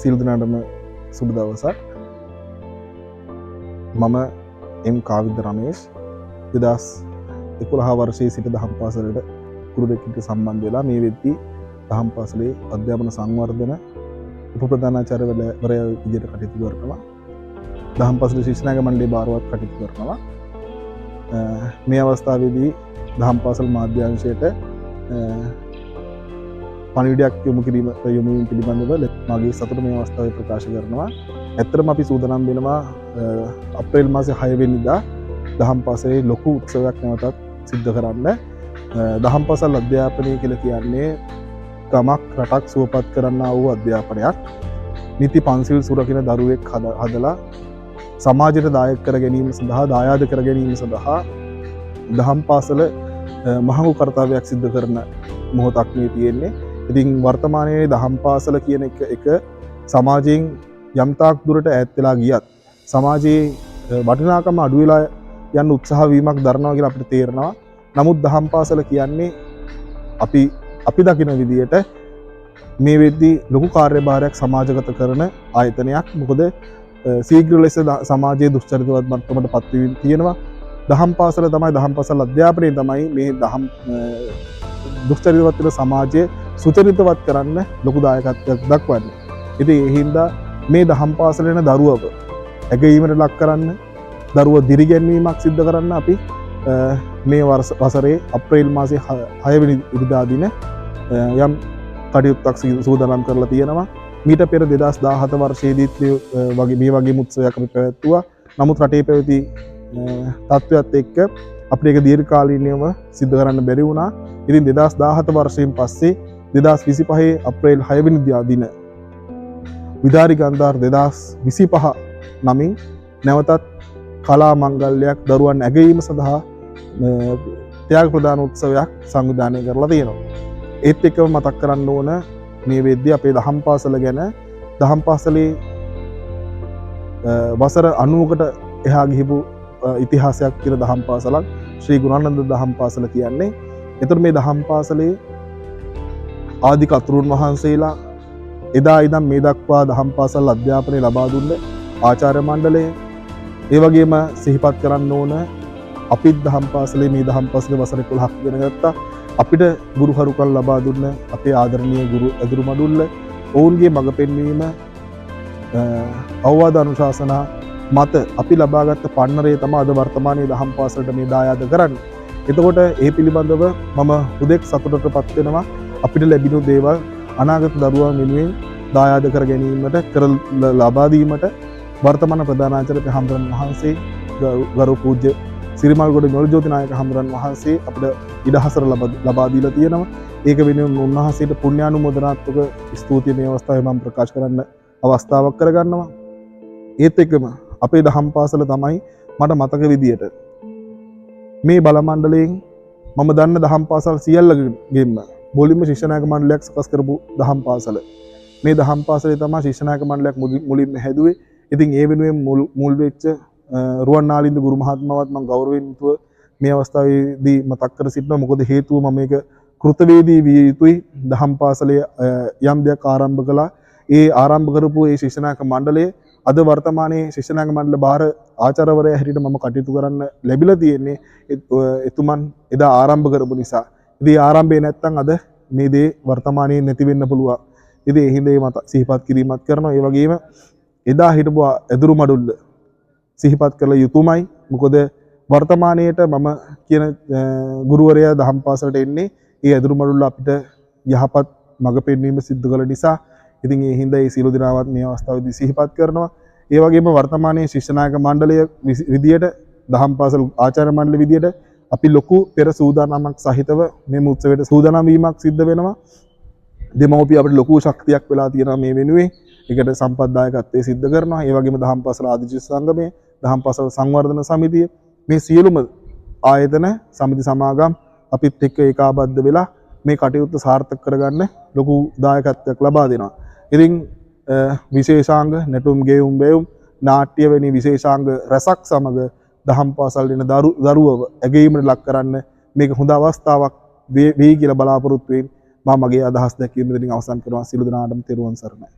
සියලු දෙනාටම සුබ දවසක්. මම එම් කාවිද්ද රමේෂ් 2011 වර්ෂයේ සිට දහම් පාසලට කුරුදෙක්කිට සම්බන්ධ වෙලා මේ වෙද්දී දහම් පාසලේ අධ්‍යාපන සංවර්ධන උපප්‍රධානාචාර්යවරයා විදිහට කටයුතු කරනවා. දහම් පාසල ශිෂ්‍යනායක මණ්ඩලයේ භාරවත් කටයුතු කරනවා. මේ අවස්ථාවේදී දහම් පාසල් මාධ්‍යාංශයට පණිවිඩයක් යොමු කිරීම පිළිබඳව මගේ සතුට මේ අවස්ථාවේ ප්‍රකාශ කරනවා. ඇත්තටම අපි සූදානම් වෙනවා අප්‍රේල් මාසේ 6 වෙනිදා දහම් පාසලේ ලොකු උත්සවයක් නැවතත් සිද්ධ කරන්න. දහම් පාසල් අධ්‍යාපනය කියලා කියන්නේ ගමක් රටක් සුවපත් කරන්නා වූ අධ්‍යාපනයක්. නිති පන්සිල් සුරකින දරුවෙක් හදලා සමාජයට දායක කර ගැනීම සඳහා දායාද කර ගැනීම සඳහා දහම් පාසල මහඟු කර්තව්‍යයක් සිද්ධ කරන මොහොතක් මේ තියෙන්නේ. ඉතින් වර්තමානයේ දහම් පාසල කියන එක සමාජයෙන් යම්තාක් දුරට ඈත් වෙලා ගියත් සමාජයේ වටිනාකම අඩු වෙලා යන උත්සාහ වීමක් දරනවා කියලා අපිට තේරෙනවා. නමුත් දහම් පාසල කියන්නේ අපි දකින විදියට මේ වෙද්දී ලොකු කාර්යභාරයක් සමාජගත කරන ආයතනයක්. මොකද ශීඝ්‍ර ලෙස සමාජයේ දුෂ්චරිතවත් මට්ටමට පත්වීම තියෙනවා. දහම් පාසල තමයි දහම් පාසල් අධ්‍යාපනය තමයි මේ දහම් දුෂ්චරිතවත් වෙන සමාජය සුචරිතවත් කරන්න ලොකු දායකත්වයක් දක්වන්නේ. ඉතින් ඒ හින්දා මේ දහම් පාසල යන දරුවව ඇගීමට ලක් කරන්න, දරුව දිරිගැන්වීමක් සිද්ධ කරන්න අපි මේ වසරේ අප්‍රේල් මාසේ 6 වෙනි ඉරිදා දින යම් කටයුත්තක් සූදානම් කරලා තියෙනවා. මීට පෙර 2017 වර්ෂයේදීත් මේ වගේ උත්සවයක් අපි පැවැත්තුවා. නමුත් රටේ පැවති තත්ත්වයක් එක්ක අපිට ඒක දීර්ඝකාලීනව සිද්ධ කරන්න බැරි වුණා. ඉතින් 2017 වර්ෂයෙන් පස්සේ 2025 අප්‍රේල් 6 වෙනිදා දින විදාරි ගන්ධාර 2025 නමින් නැවතත් කලා මංගල්‍යයක් දරුවන් ඇගයීම සඳහා ත්‍යාග ප්‍රදාන උත්සවයක් සංවිධානය කරලා තියෙනවා. ඒත් එක්කම මතක් කරන්න ඕන මේ වෙද්දී අපේ දහම් පාසල ගැන. දහම් පාසලේ වසර 90කට එහා ගිහිපු ඉතිහාසයක් තියෙන දහම් පාසලක් ශ්‍රී ගුණානන්ද දහම් පාසල කියන්නේ. එතකොට මේ දහම් පාසලේ ආදි කතුරුන් වහන්සේලා එදා ඉඳන් මේ දක්වා දහම් පාසල් අධ්‍යාපනය ලබා දුන්න ආචාර්ය මණ්ඩලය, ඒ වගේම සිහිපත් කරන්න ඕන අපිත් දහම් පාසලේ මේ දහම් පාසලේ වසර 11ක් ඉගෙන ගත්තා. අපිට ගුරුහරුකම් ලබා දුන්න අපේ ආදරණීය ගුරු ඇදුරු මඩුල්ල, ඔවුන්ගේ මඟ පෙන්වීම අවවාද අනුශාසනා මත අපි ලබාගත් පන්නරය තමයි අද වර්තමානයේ දහම් පාසලට මේ දායාද කරන්නේ. එතකොට ඒ පිළිබඳව මම හුදෙක් සතුටටපත් වෙනවා. අපිට ලැබිණු දේවල් අනාගත දරුවන් වෙනුවෙන් දායාද කර ගැනීමට ලබා දීමට වර්තමාන ප්‍රධානාචාර්ය හම්රන් වහන්සේ ගරු පූජ්‍ය සිරිමල්ගොඩ නිරෝධ්‍යෝති නායක හම්රන් වහන්සේ අපිට ඉඩහසර ලබා දීලා තියෙනවා. ඒක වෙනුවෙන් උන්වහන්සේට පුණ්‍යානුමෝදනාත්මක ස්තුතිය මේ අවස්ථාවේ මම ප්‍රකාශ කරන්න අවස්ථාවක් කරගන්නවා. ඒත් එක්කම අපේ දහම් පාසල තමයි මට මතක විදියට මේ බල මණ්ඩලයෙන් මම දන්න දහම් පාසල් සියල්ලගෙම මුලින්ම ශිෂ්‍යනායක මණ්ඩලයක් සකස් කරපු දහම් පාසල. මේ දහම් පාසලේ තමයි ශිෂ්‍යනායක මණ්ඩලයක් මුලින්ම හැදුවේ. ඉතින් ඒ වෙනුවෙන් මුල් වෙච්ච රුවන් නාලින්ද ගුරු මහත්මයාවත් මම ගෞරවයෙන් යුතුව මේ අවස්ථාවේදී මතක් කර සිටිනවා. මොකද හේතුව මම මේක කෘතවේදී විය යුතුයි. දහම් පාසලේ යම් දෙයක් ආරම්භ කළා. ඒ ආරම්භ කරපු ඒ ශිෂ්‍යනායක මණ්ඩලයේ අද වර්තමානයේ ශිෂ්‍යනායක මණ්ඩල භාර ආචාර්යවරයා හැටියට මම කටයුතු කරන්න ලැබිලා තියෙන්නේ එතුමන් එදා ආරම්භ කරපු නිසා. ඉතින් ආරම්භය නැත්තම් අද මේ දේ වර්තමානයේ නැති වෙන්න පුළුවන්. ඉතින් ඒ හින්දා මත සිහිපත් කිරීමක් කරනවා. ඒ වගේම එදා හිටපු ඇදුරු මඩුල්ල සිහිපත් කළ යුතුමයි. මොකද වර්තමානයේට මම කියන ගුරුවරයා දහම් පාසලට එන්නේ ඒ ඇදුරු මඩුල්ල අපිට යහපත් මඟ පෙන්වීම සිදු කළ නිසා. ඉතින් ඒ හින්දා ඒ සියලු දෙනාවත් මේ අවස්ථාවේදී සිහිපත් කරනවා. ඒ වගේම වර්තමානයේ ශිෂ්‍යනායක මණ්ඩලය විදියට දහම් පාසල් ආචාර්ය මණ්ඩල විදියට අපි ලොකු පෙර සූදානමක් සහිතව මේ උත්සවයට සූදානම් වීමක් සිද්ධ වෙනවා. දෙමව්පිය අපිට ලොකු ශක්තියක් වෙලා තියෙනවා මේ වෙනුවේ. ඒකට සම්පත්දායකත්වයේ සිද්ධ කරනවා. ඒ වගේම දහම් පාසල ආදිජ්‍ය සංගමය, දහම් පාසල සංවර්ධන සමිතිය, මේ සියලුම ආයතන සමිති සමාගම් අපිත් එක්ක ඒකාබද්ධ වෙලා මේ කටයුත්ත සාර්ථක කරගන්න ලොකු දායකත්වයක් ලබා දෙනවා. ඉතින් විශේෂාංග නැටුම් ගෙයුම් බෙවුම් නාට්‍ය වැනි විශේෂාංග රසක් සමග දහම් පාසල් වෙන දරුවව ඇගීමට ලක් කරන්න මේක හොඳ අවස්ථාවක් වෙයි කියලා බලාපොරොත්තු වෙමින් මම මගේ අදහස් දැක්වීම දෙමින් අවසන් කරනවා. සියලු දෙනාටම තෙරුවන් සරණයි.